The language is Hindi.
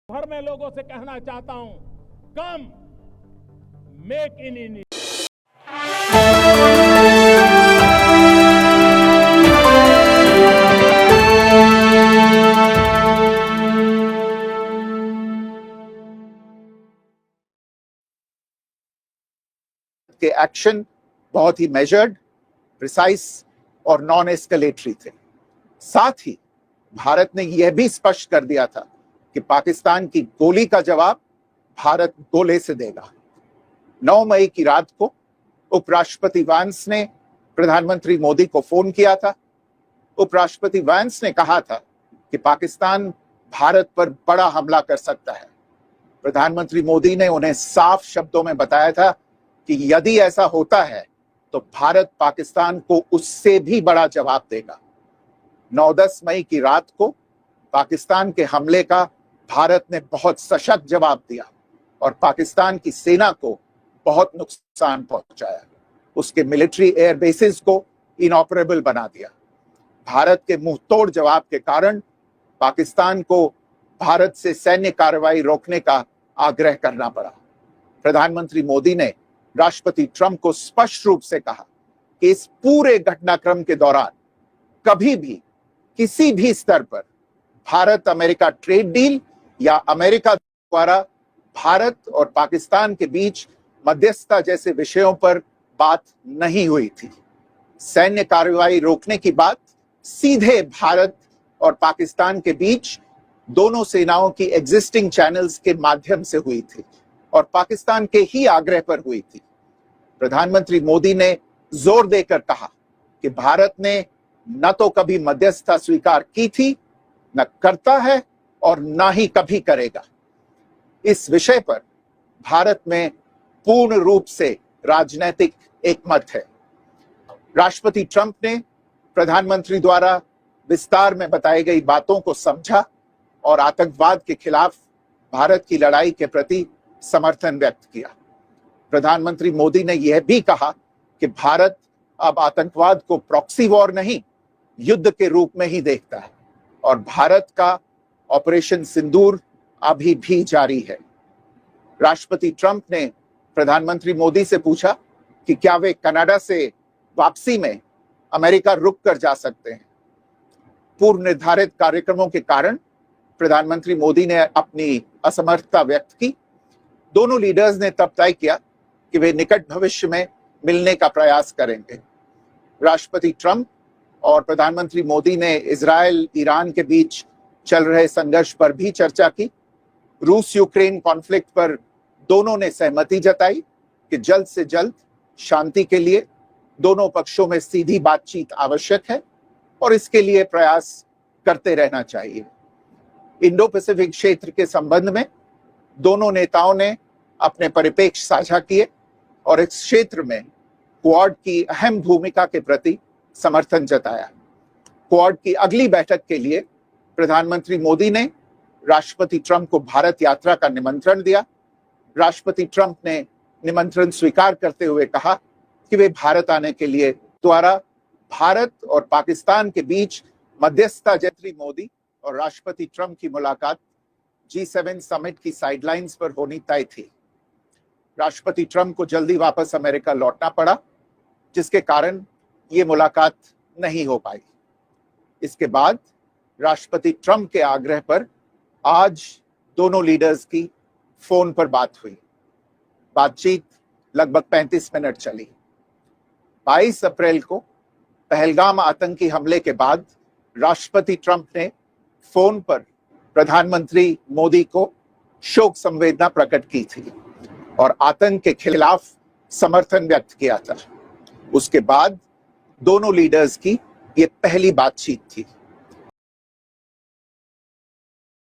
भर में लोगों से कहना चाहता हूं, कम मेक इन इंडिया। के एक्शन बहुत ही मेजर्ड, प्रिसाइज और नॉन एस्केलेटरी थे। साथ ही भारत ने यह भी स्पष्ट कर दिया था कि पाकिस्तान की गोली का जवाब भारत गोले से देगा। 9 मई की रात को उपराष्ट्रपति वैंस ने प्रधानमंत्री मोदी को फोन किया था। उपराष्ट्रपति वैंस ने कहा था कि पाकिस्तान भारत पर बड़ा हमला कर सकता है। प्रधानमंत्री मोदी ने उन्हें साफ शब्दों में बताया था कि यदि ऐसा होता है तो भारत पाकिस्तान को उससे भी बड़ा जवाब देगा। 9-10 मई की रात को पाकिस्तान के हमले का भारत ने बहुत सशक्त जवाब दिया और पाकिस्तान की सेना को बहुत नुकसान पहुंचाया। उसके मिलिट्री एयर बेसिस को इनऑपरेबल बना दिया। भारत के मुंहतोड़ जवाब के कारण पाकिस्तान को भारत से सैन्य कार्रवाई रोकने का आग्रह करना पड़ा। प्रधानमंत्री मोदी ने राष्ट्रपति ट्रंप को स्पष्ट रूप से कहा कि इस पूरे घटनाक्रम के दौरान कभी भी किसी भी स्तर पर भारत अमेरिका ट्रेड डील या अमेरिका द्वारा भारत और पाकिस्तान के बीच मध्यस्थता जैसे विषयों पर बात नहीं हुई थी। सैन्य कार्रवाई रोकने की बात सीधे भारत और पाकिस्तान के बीच दोनों सेनाओं की एग्जिस्टिंग चैनल्स के माध्यम से हुई थी और पाकिस्तान के ही आग्रह पर हुई थी। प्रधानमंत्री मोदी ने जोर देकर कहा कि भारत ने न तो कभी मध्यस्थता स्वीकार की थी, न करता है और न ही कभी करेगा। इस विषय पर भारत में पूर्ण रूप से राजनीतिक एकमत है। राष्ट्रपति ट्रंप ने प्रधानमंत्री द्वारा विस्तार में बताई गई बातों को समझा और आतंकवाद के खिलाफ भारत की लड़ाई के प्रति समर्थन व्यक्त किया। प्रधानमंत्री मोदी ने यह भी कहा कि भारत अब आतंकवाद को प्रॉक्सी वॉर नहीं, युद्ध के रूप में ही देखता है और भारत का ऑपरेशन सिंदूर अभी भी जारी है। राष्ट्रपति ट्रंप ने प्रधानमंत्री मोदी से पूछा कि क्या वे कनाडा से वापसी में अमेरिका रुक कर जा सकते हैं। पूर्व निर्धारित कार्यक्रमों के कारण प्रधानमंत्री मोदी ने अपनी असमर्थता व्यक्त की। दोनों लीडर्स ने तब तय किया कि वे निकट भविष्य में मिलने का प्रयास करेंगे। राष्ट्रपति ट्रंप और प्रधानमंत्री मोदी ने इजरायल ईरान के बीच चल रहे संघर्ष पर भी चर्चा की। रूस यूक्रेन कॉन्फ्लिक्ट पर दोनों ने सहमति जताई कि जल्द से जल्द शांति के लिए दोनों पक्षों में सीधी बातचीत आवश्यक है और इसके लिए प्रयास करते रहना चाहिए। इंडो पैसिफिक क्षेत्र के संबंध में दोनों नेताओं ने अपने परिप्रेक्ष्य साझा किए और इस क्षेत्र में क्वाड की अहम भूमिका के प्रति समर्थन जताया। क्वाड की अगली बैठक के लिए प्रधानमंत्री मोदी ने राष्ट्रपति ट्रंप को भारत यात्रा का निमंत्रण दिया। राष्ट्रपति ट्रंप ने निमंत्रण स्वीकार करते हुए कहा कि वे भारत आने के लिए द्वारा भारत और पाकिस्तान के बीच मध्यस्थता जैसी मोदी और राष्ट्रपति ट्रंप की मुलाकात G7 समिट की साइडलाइंस पर होनी तय थी। राष्ट्रपति ट्रंप को जल्दी वापस अमेरिका लौटना पड़ा, जिसके कारण ये मुलाकात नहीं हो पाई। इसके बाद राष्ट्रपति ट्रंप के आग्रह पर आज दोनों लीडर्स की फोन पर बात हुई। बातचीत लगभग 35 मिनट चली। 22 अप्रैल को पहलगाम आतंकी हमले के बाद राष्ट्रपति ट्रंप ने फोन पर प्रधानमंत्री मोदी को शोक संवेदना प्रकट की थी और आतंक के खिलाफ समर्थन व्यक्त किया था। उसके बाद दोनों लीडर्स की ये पहली बातचीत थी।